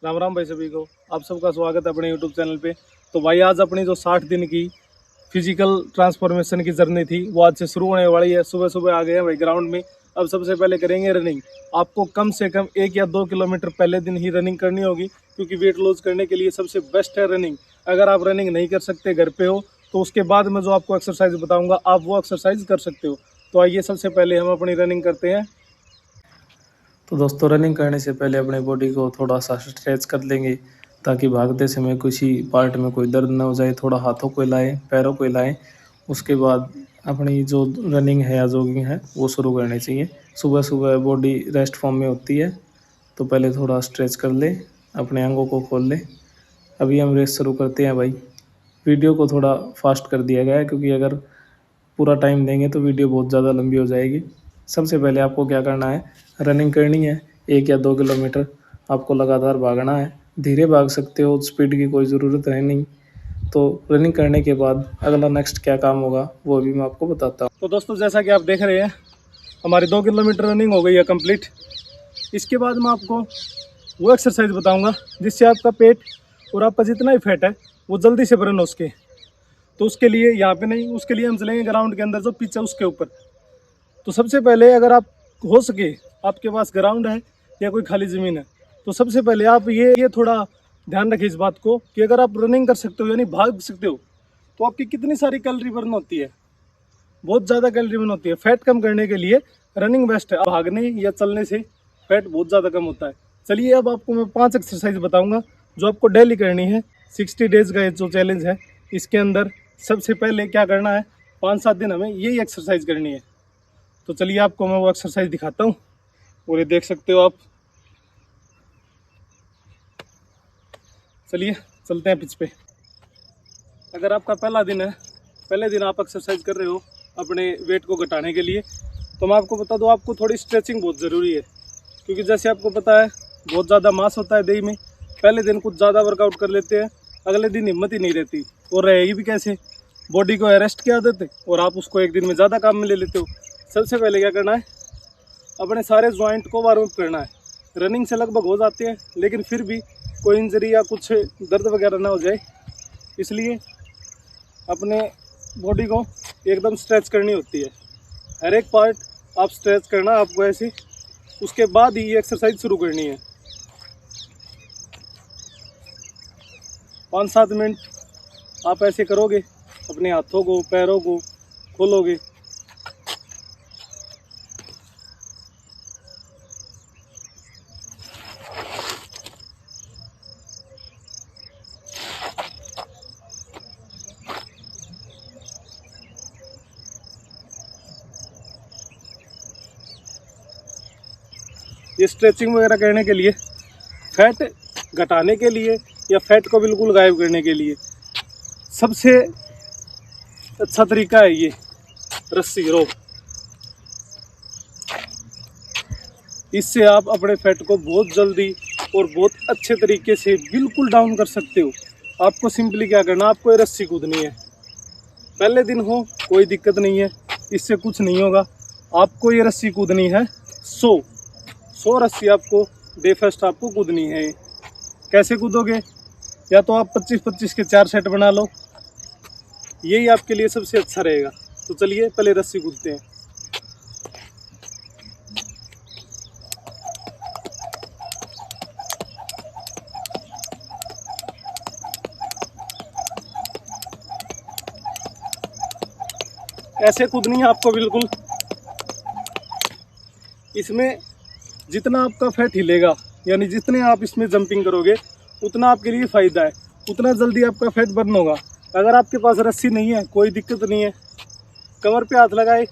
राम राम भाई सभी को। आप सबका स्वागत है अपने यूट्यूब चैनल पे। तो भाई आज अपनी जो 60 दिन की फिजिकल ट्रांसफॉर्मेशन की जर्नी थी वो आज से शुरू होने वाली है। सुबह सुबह आ गए हैं भाई ग्राउंड में। अब सबसे पहले करेंगे रनिंग। आपको कम से कम 1 या 2 किलोमीटर पहले दिन ही रनिंग करनी होगी, क्योंकि वेट लॉस करने के लिए सबसे बेस्ट है रनिंग। अगर आप रनिंग नहीं कर सकते, घर पे हो, तो उसके बाद मैं जो आपको एक्सरसाइज बताऊंगा आप वो एक्सरसाइज कर सकते हो। तो आइए सबसे पहले हम अपनी रनिंग करते हैं। तो दोस्तों, रनिंग करने से पहले अपने बॉडी को थोड़ा सा स्ट्रेच कर लेंगे, ताकि भागते समय किसी पार्ट में कोई दर्द ना हो जाए। थोड़ा हाथों को हिलाएं, पैरों को हिलाएं। उसके बाद अपनी जो रनिंग है या जॉगिंग है वो शुरू करनी चाहिए। सुबह सुबह बॉडी रेस्ट फॉर्म में होती है, तो पहले थोड़ा स्ट्रेच कर ले, अपने अंगों को खोल ले। अभी हम रेस शुरू करते हैं भाई। वीडियो को थोड़ा फास्ट कर दिया गया है, क्योंकि अगर पूरा टाइम देंगे तो वीडियो बहुत ज़्यादा लंबी हो जाएगी। सबसे पहले आपको क्या करना है, रनिंग करनी है 1 या 2 किलोमीटर। आपको लगातार भागना है। धीरे भाग सकते हो, स्पीड की कोई ज़रूरत है नहीं। तो रनिंग करने के बाद अगला नेक्स्ट क्या काम होगा वो अभी मैं आपको बताता हूँ। तो दोस्तों, जैसा कि आप देख रहे हैं, हमारी 2 किलोमीटर रनिंग हो गई है कंप्लीट। इसके बाद मैं आपको वो एक्सरसाइज बताऊँगा जिससे आपका पेट और आपका जितना ही फैट है वो जल्दी से बर्न हो सके। तो उसके लिए यहाँ पे नहीं, उसके लिए हम चलेंगे ग्राउंड के अंदर, जो पिच है उसके ऊपर। तो सबसे पहले, अगर आप हो सके, आपके पास ग्राउंड है या कोई खाली ज़मीन है, तो सबसे पहले आप ये थोड़ा ध्यान रखिए इस बात को कि अगर आप रनिंग कर सकते हो यानी भाग सकते हो, तो आपकी कितनी सारी कैलोरी बर्न होती है। बहुत ज़्यादा कैलोरी बर्न होती है। फैट कम करने के लिए रनिंग बेस्ट है। भागने या चलने से फैट बहुत ज़्यादा कम होता है। चलिए, अब आपको मैं 5 एक्सरसाइज बताऊँगा जो आपको डेली करनी है। 60 डेज़ का ये जो चैलेंज है, इसके अंदर सबसे पहले क्या करना है, 5-7 दिन हमें यही एक्सरसाइज करनी है। तो चलिए आपको मैं वो एक्सरसाइज दिखाता हूँ, और ये देख सकते हो आप। चलिए चलते हैं पिच पे। अगर आपका पहला दिन है, पहले दिन आप एक्सरसाइज कर रहे हो अपने वेट को घटाने के लिए, तो मैं आपको बता दूँ, आपको थोड़ी स्ट्रेचिंग बहुत ज़रूरी है। क्योंकि जैसे आपको पता है, बहुत ज़्यादा मांस होता है देह में। पहले दिन कुछ ज़्यादा वर्कआउट कर लेते हैं, अगले दिन हिम्मत ही नहीं रहती, और रहेगी भी कैसे। बॉडी को रेस्ट की आदत है और आप उसको एक दिन में ज़्यादा काम में ले लेते हो। सबसे पहले क्या करना है, अपने सारे जॉइंट को वार्म अप करना है। रनिंग से लगभग हो जाते हैं, लेकिन फिर भी कोई इंजरी या कुछ दर्द वगैरह ना हो जाए, इसलिए अपने बॉडी को एकदम स्ट्रेच करनी होती है। हर एक पार्ट आप स्ट्रेच करना आपको ऐसे, उसके बाद ही ये एक्सरसाइज शुरू करनी है। 5-7 मिनट आप ऐसे करोगे, अपने हाथों को पैरों को खोलोगे। ये स्ट्रेचिंग वगैरह करने के लिए, फैट घटाने के लिए या फैट को बिल्कुल गायब करने के लिए सबसे अच्छा तरीका है ये रस्सी रोप। इससे आप अपने फैट को बहुत जल्दी और बहुत अच्छे तरीके से बिल्कुल डाउन कर सकते हो। आपको सिंपली क्या करना, आपको ये रस्सी कूदनी है। पहले दिन हो कोई दिक्कत नहीं है, इससे कुछ नहीं होगा। आपको ये रस्सी कूदनी है 100 रस्सी आपको डे फर्स्ट आपको कूदनी है। कैसे कूदोगे, या तो आप 25-25 के 4 सेट बना लो, यही आपके लिए सबसे अच्छा रहेगा। तो चलिए पहले रस्सी कूदते हैं। ऐसे कूदनी है आपको बिल्कुल। इसमें जितना आपका फैट हिलेगा, यानी जितने आप इसमें जंपिंग करोगे, उतना आपके लिए फ़ायदा है, उतना जल्दी आपका फैट बर्न होगा। अगर आपके पास रस्सी नहीं है कोई दिक्कत नहीं है, कमर पे हाथ लगाए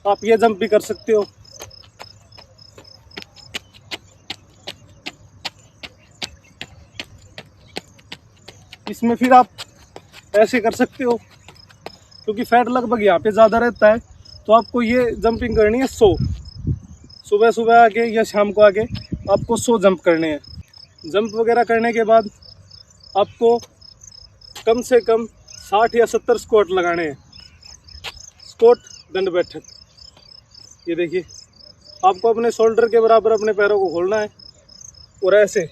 आप ये जंप भी कर सकते हो। इसमें फिर आप ऐसे कर सकते हो, क्योंकि फैट लगभग यहाँ पे ज़्यादा रहता है। तो आपको ये जंपिंग करनी है 100। सुबह सुबह आके या शाम को आके आपको 100 जंप करने हैं। जंप वगैरह करने के बाद आपको कम से कम 60 या 70 स्क्वाट लगाने हैं। स्क्वाट दंड बैठक। ये देखिए, आपको अपने शोल्डर के बराबर अपने पैरों को खोलना है और ऐसे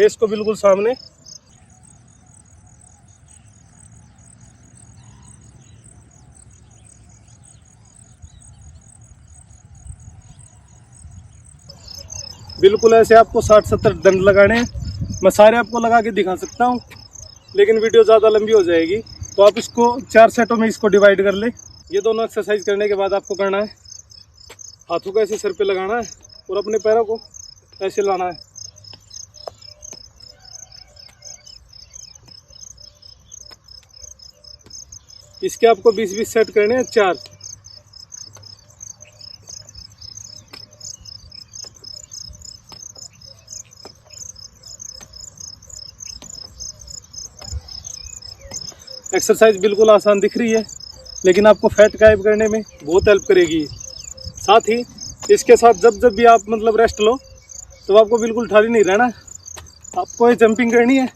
फेस को बिल्कुल सामने। बिल्कुल ऐसे आपको 60-70 दंड लगाने हैं। मैं सारे आपको लगा के दिखा सकता हूँ, लेकिन वीडियो ज़्यादा लंबी हो जाएगी, तो आप इसको 4 सेटों में इसको डिवाइड कर ले। ये दोनों एक्सरसाइज करने के बाद आपको करना है, हाथों को ऐसे सर पे लगाना है और अपने पैरों को ऐसे लाना है। इसके आपको 20-20 सेट करने हैं, 4। एक्सरसाइज बिल्कुल आसान दिख रही है, लेकिन आपको फैट गायब करने में बहुत हेल्प करेगी। साथ ही इसके साथ जब जब भी आप मतलब रेस्ट लो, तो आपको बिल्कुल ठारी नहीं रहना है, आपको ये जंपिंग करनी है।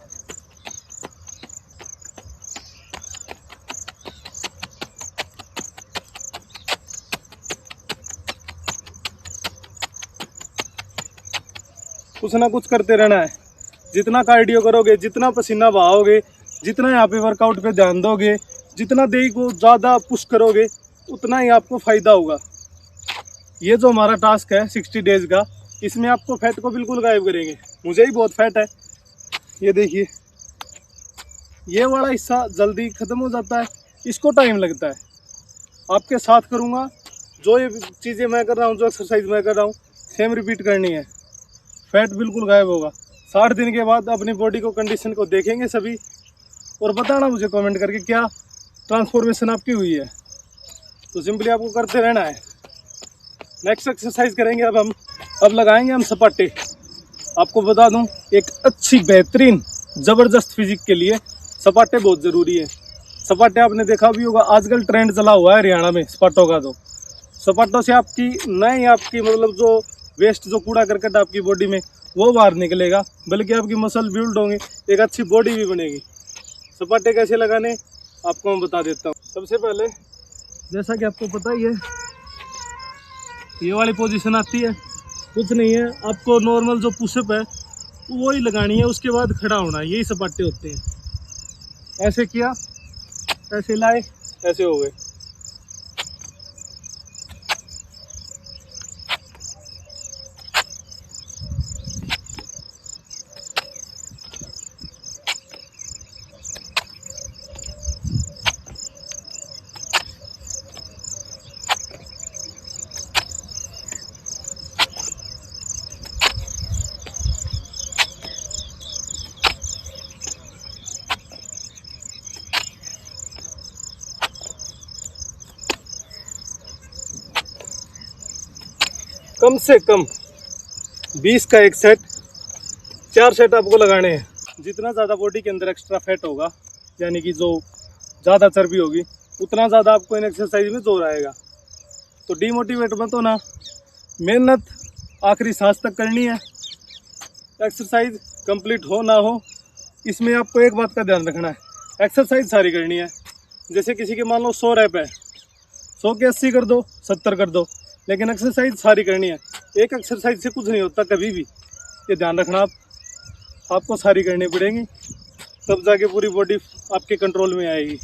कुछ ना कुछ करते रहना है। जितना कार्डियो करोगे, जितना पसीना बहाओगे, जितना यहाँ पे वर्कआउट पे ध्यान दोगे, जितना देह को ज़्यादा पुश करोगे, उतना ही आपको फ़ायदा होगा। ये जो हमारा टास्क है 60 डेज़ का, इसमें आपको फैट को बिल्कुल गायब करेंगे। मुझे ही बहुत फैट है, ये देखिए, ये वाला हिस्सा जल्दी ख़त्म हो जाता है, इसको टाइम लगता है। आपके साथ करूँगा, जो ये चीज़ें मैं कर रहा हूँ, जो एक्सरसाइज मैं कर रहा हूँ, सेम रिपीट करनी है, फैट बिल्कुल गायब होगा। 60 दिन के बाद अपनी बॉडी को, कंडीशन को देखेंगे सभी, और बताना मुझे कमेंट करके क्या ट्रांसफॉर्मेशन आपकी हुई है। तो सिंपली आपको करते रहना है। नेक्स्ट एक्सरसाइज करेंगे अब लगाएंगे हम सपाटे। आपको बता दूं, एक अच्छी बेहतरीन ज़बरदस्त फिजिक के लिए सपाटे बहुत ज़रूरी है। सपाटे आपने देखा भी होगा, आजकल ट्रेंड चला हुआ है हरियाणा में सपाटों का। तो सपाटों से आपकी नहीं, आपकी मतलब जो वेस्ट, जो कूड़ा करकट आपकी बॉडी में, वो बाहर निकलेगा, बल्कि आपकी मसल बिल्ड होंगे, एक अच्छी बॉडी भी बनेगी। सपाटे कैसे लगाने आपको मैं बता देता हूँ। सबसे पहले, जैसा कि आपको पता ही है, ये वाली पोजीशन आती है, कुछ नहीं है, आपको नॉर्मल जो पुशअप है वो ही लगानी है, उसके बाद खड़ा होना है। यही सपाटे होते हैं। ऐसे किया, ऐसे लाए, ऐसे हो गए। कम से कम 20 का एक सेट, 4 सेट आपको लगाने हैं। जितना ज़्यादा बॉडी के अंदर एक्स्ट्रा फैट होगा, यानी कि जो ज़्यादा चर्बी होगी, उतना ज़्यादा आपको इन एक्सरसाइज में जोर आएगा। तो डीमोटिवेट मत होना, मेहनत आखिरी सांस तक करनी है। एक्सरसाइज कंप्लीट हो ना हो, इसमें आपको एक बात का ध्यान रखना है, एक्सरसाइज सारी करनी है। जैसे किसी के मान लो 100 रैप है, 100 के 80 कर दो, 70 कर दो, लेकिन एक्सरसाइज सारी करनी है। एक एक्सरसाइज से कुछ नहीं होता कभी भी, ये ध्यान रखना। आपको सारी करनी पड़ेगी, तब जाके पूरी बॉडी आपके कंट्रोल में आएगी।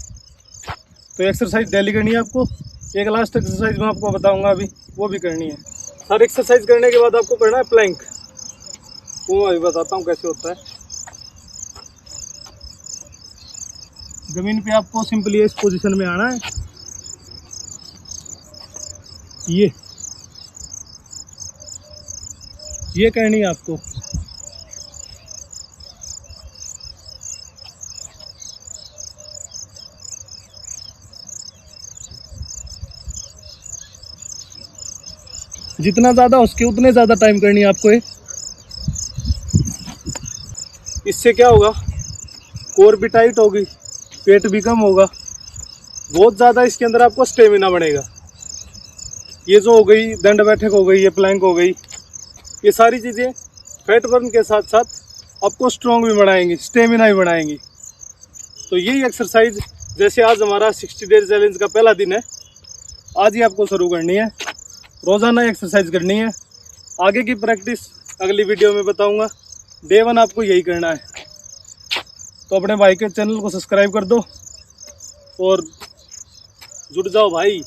तो एक्सरसाइज डेली करनी है आपको। एक लास्ट एक्सरसाइज मैं आपको बताऊंगा अभी, वो भी करनी है। हर एक्सरसाइज करने के बाद आपको करना है प्लैंक, वो मैं अभी बताता हूँ कैसे होता है। जमीन पे आपको सिंपली इस पोजीशन में आना है, ये करनी है आपको। जितना ज़्यादा हो सके उतने ज़्यादा टाइम करनी है आपको ये। इससे क्या होगा, कोर भी टाइट होगी, पेट भी कम होगा, बहुत ज़्यादा इसके अंदर आपको स्टेमिना बढ़ेगा। ये जो हो गई दंड बैठक हो गई, ये प्लैंक हो गई, ये सारी चीज़ें फैट बर्न के साथ साथ आपको स्ट्रॉन्ग भी बढ़ाएंगी, स्टेमिना भी बढ़ाएंगी। तो यही एक्सरसाइज, जैसे आज हमारा 60 डेज चैलेंज का पहला दिन है, आज ही आपको शुरू करनी है। रोज़ाना एक्सरसाइज करनी है। आगे की प्रैक्टिस अगली वीडियो में बताऊंगा। डे वन आपको यही करना है। तो अपने भाई के चैनल को सब्सक्राइब कर दो और जुड़ जाओ भाई।